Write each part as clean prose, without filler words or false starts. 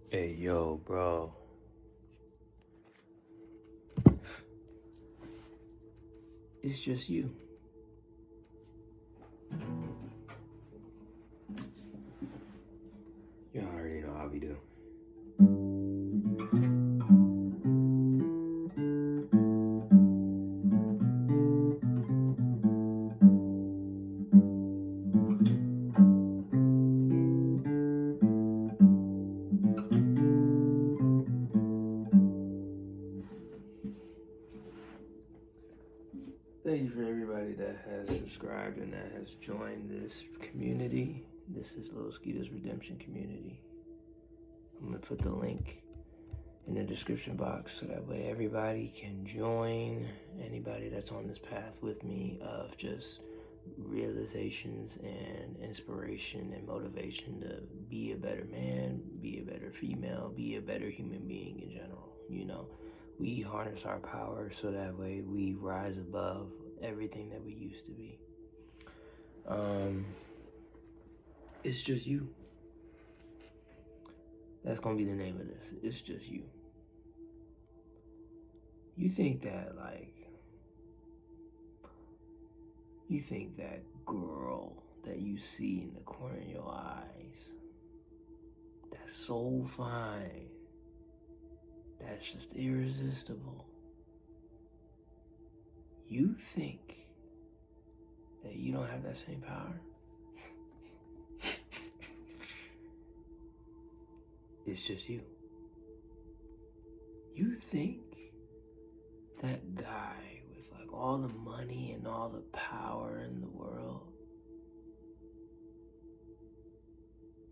Hey, yo, bro. It's just you. You already know how we do. Thank you for everybody that has subscribed and that has joined this community. This is Lil Skeeter's Redemption Community. I'm going to put the link in the description box so that way everybody can join. Anybody that's on this path with me of just realizations and inspiration and motivation to be a better man, be a better female, be a better human being in general. We harness our power so that way we rise above everything that we used to be. It's just you. That's gonna be the name of this. It's just you. You think that girl that you see in the corner of your eyes, that's so fine, that's just irresistible. You think that you don't have that same power? It's just you. You think that guy with like all the money and all the power in the world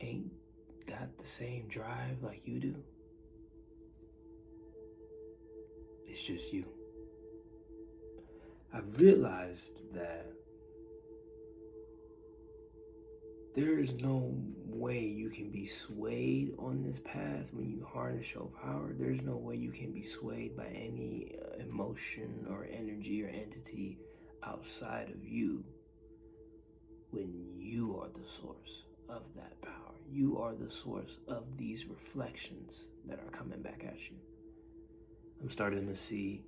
ain't got the same drive like you do? It's just you. I've realized that there is no way you can be swayed on this path when you harness your power. There's no way you can be swayed by any emotion or energy or entity outside of you when you are the source of that power. You are the source of these reflections that are coming back at you. I'm starting to see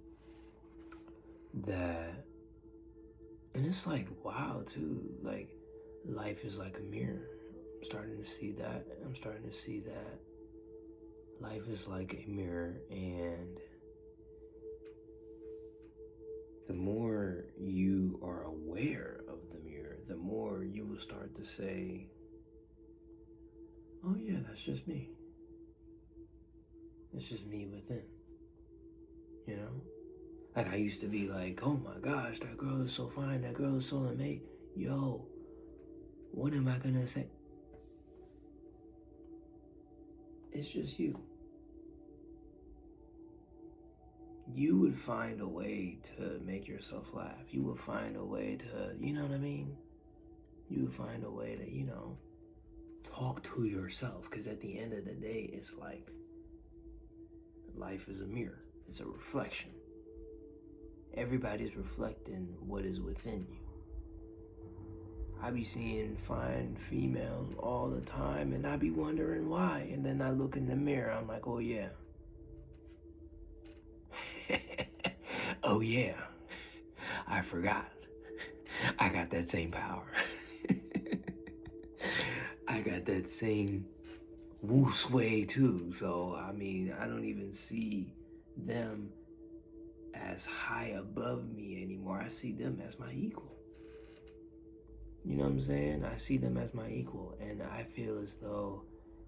that, and it's like, wow, too, like, life is like a mirror. I'm starting to see that. Life is like a mirror, and the more you are aware of the mirror, the more you will start to say, oh yeah, that's just me. It's just me within, you know? Like, I used to be like, oh my gosh, that girl is so fine, that girl is so amazing. Yo, what am I gonna say? It's just you. You would find a way to make yourself laugh. You would find a way to, you know what I mean? You would find a way to, talk to yourself. Because at the end of the day, it's like life is a mirror, it's a reflection. Everybody's reflecting what is within you. I be seeing fine females all the time, and I be wondering why. And then I look in the mirror, I'm like, oh yeah. Oh yeah. I forgot. I got that same power. I got that same woo sway too. So, I mean, I don't even see them as high above me anymore. I see them as my equal. You know what I'm saying? I see them as my equal. And I feel as though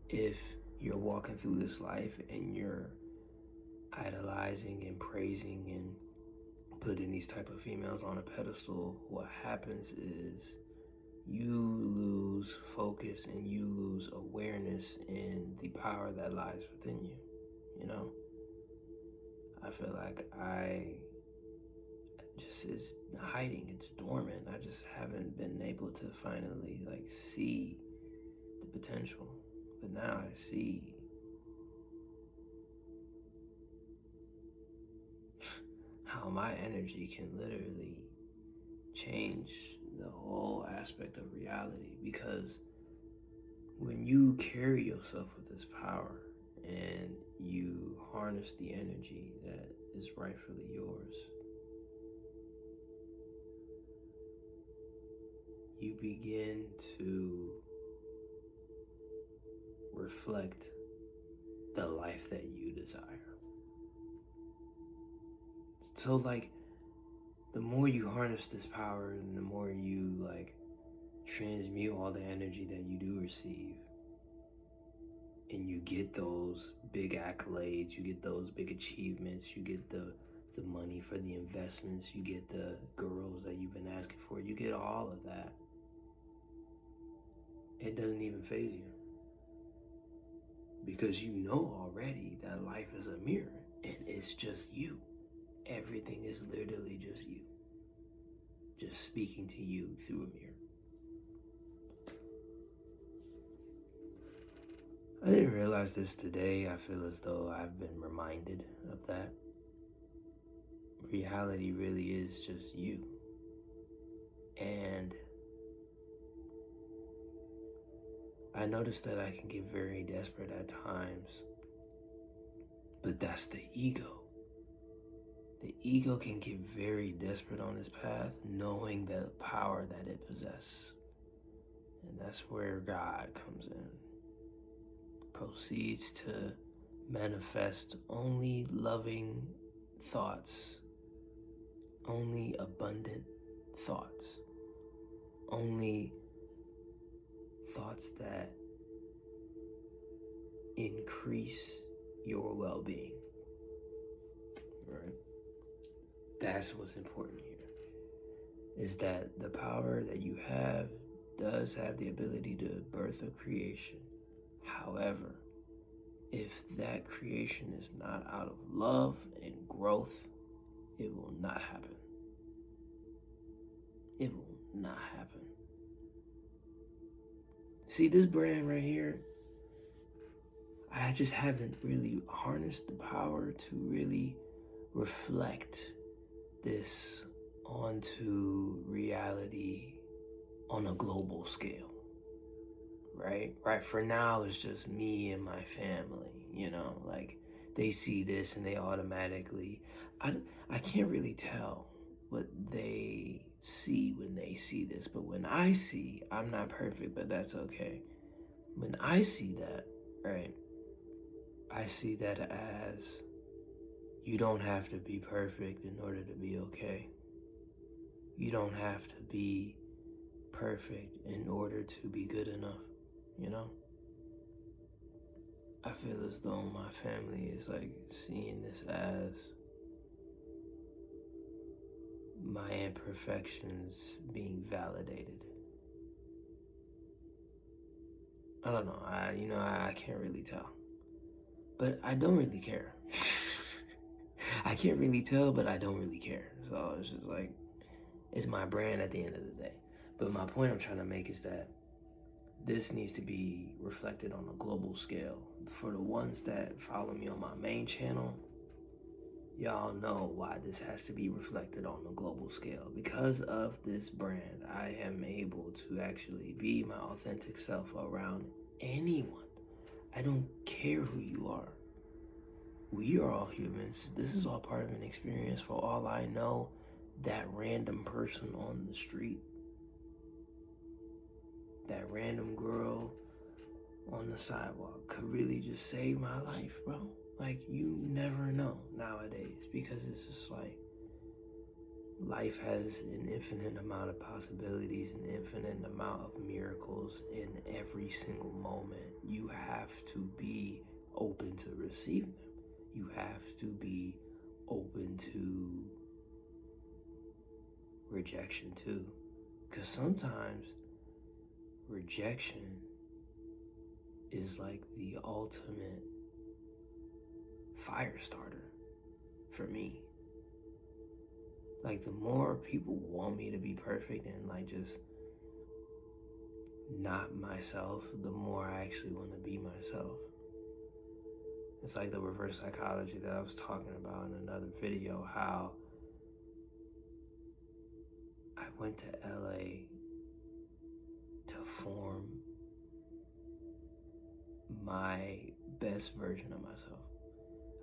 if you're walking through this life and you're idolizing and praising and putting these type of females on a pedestal, what happens is you lose focus and you lose awareness in the power that lies within you. I feel like it's hiding, it's dormant. I just haven't been able to finally like see the potential. But now I see how my energy can literally change the whole aspect of reality, because when you carry yourself with this power and you harness the energy that is rightfully yours, you begin to reflect the life that you desire. So, like, the more you harness this power and the more you, like, transmute all the energy that you do receive, and you get those big accolades, you get those big achievements, you get the money for the investments, you get the girls that you've been asking for, you get all of that. It doesn't even faze you, because you know already that life is a mirror and it's just you. Everything is literally just you, just speaking to you through a mirror. I didn't realize this today. I feel as though I've been reminded of that. Reality really is just you. And I noticed that I can get very desperate at times, but that's the ego. The ego can get very desperate on its path, knowing the power that it possesses. And that's where God comes in. Proceeds to manifest only loving thoughts, only abundant thoughts, only thoughts that increase your well-being. Right? That's what's important here, is that the power that you have does have the ability to birth a creation. However, if that creation is not out of love and growth, it will not happen. It will not happen. See, this brand right here, I just haven't really harnessed the power to really reflect this onto reality on a global scale. Right? For now, it's just me and my family, like they see this and they automatically, I can't really tell what they see when they see this, but when I see, I'm not perfect, but that's okay. When I see that, right, I see that as you don't have to be perfect in order to be okay. You don't have to be perfect in order to be good enough, I feel as though my family is like seeing this as my imperfections being validated. I don't know. I can't really tell. But I don't really care. I can't really tell, but I don't really care. So it's just like, it's my brand at the end of the day. But my point I'm trying to make is that this needs to be reflected on a global scale. For the ones that follow me on my main channel, y'all know why this has to be reflected on a global scale. Because of this brand, I am able to actually be my authentic self around anyone. I don't care who you are. We are all humans. This is all part of an experience. For all I know, that random person on the street, that random girl on the sidewalk could really just save my life, bro. Like, you never know nowadays, because it's just like, life has an infinite amount of possibilities, an infinite amount of miracles in every single moment. You have to be open to receive them. You have to be open to rejection too. Because sometimes rejection is like the ultimate fire starter for me. Like, the more people want me to be perfect and like just not myself, the more I actually want to be myself. It's like the reverse psychology that I was talking about in another video, how I went to LA to form my best version of myself.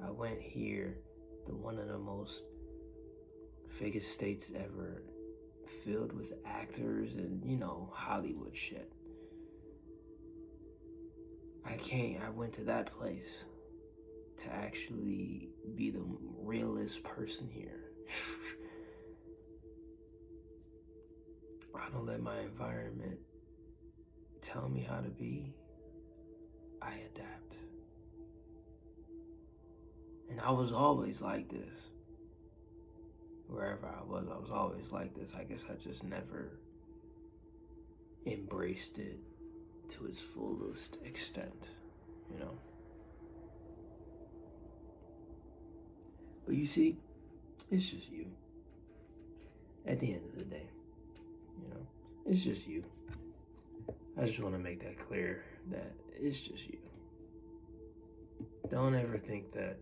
I went here, one of the most fakest states ever, filled with actors and, Hollywood shit. I went to that place to actually be the realest person here. I don't let my environment tell me how to be. I adapt. And I was always like this. Wherever I was always like this. I guess I just never embraced it to its fullest extent, But you see, it's just you. At the end of the day, it's just you. I just want to make that clear that it's just you. Don't ever think that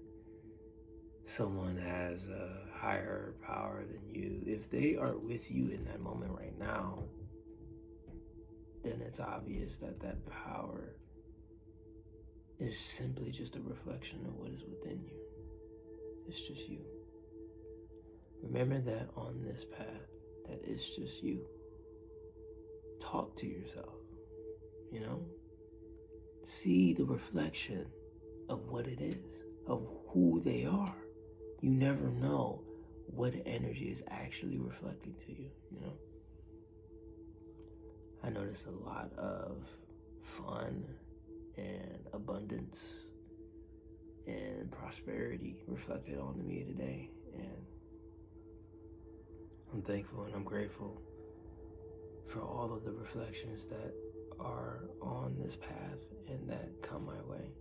someone has a higher power than you. If they are with you in that moment right now, then it's obvious that that power is simply just a reflection of what is within you. It's just you. Remember that on this path, that it's just you. Talk to yourself, See the reflection of what it is, of who they are. You never know what energy is actually reflecting to you, I noticed a lot of fun and abundance and prosperity reflected onto me today, and I'm thankful and I'm grateful for all of the reflections that are on this path and that come my way,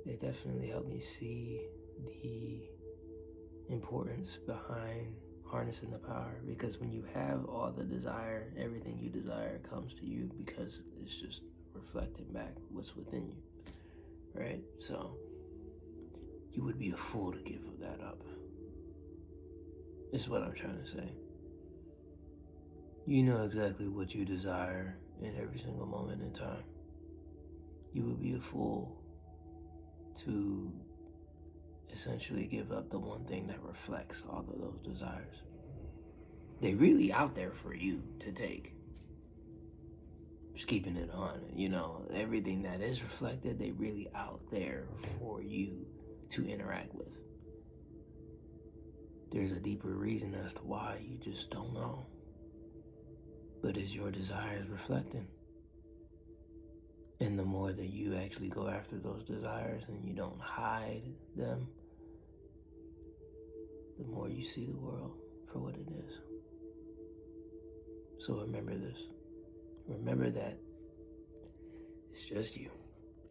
They definitely help me see the importance behind harnessing the power, because when you have all the desire, everything you desire comes to you because it's just reflecting back what's within you, right? So you would be a fool to give that up, is what I'm trying to say. You know exactly what you desire in every single moment in time. You would be a fool to essentially give up the one thing that reflects all of those desires. They're really out there for you to take. Just keeping it on, everything that is reflected, they really out there for you to interact with. There's a deeper reason as to why, you just don't know. But is your desires reflecting? And the more that you actually go after those desires and you don't hide them, the more you see the world for what it is. So remember this. Remember that it's just you.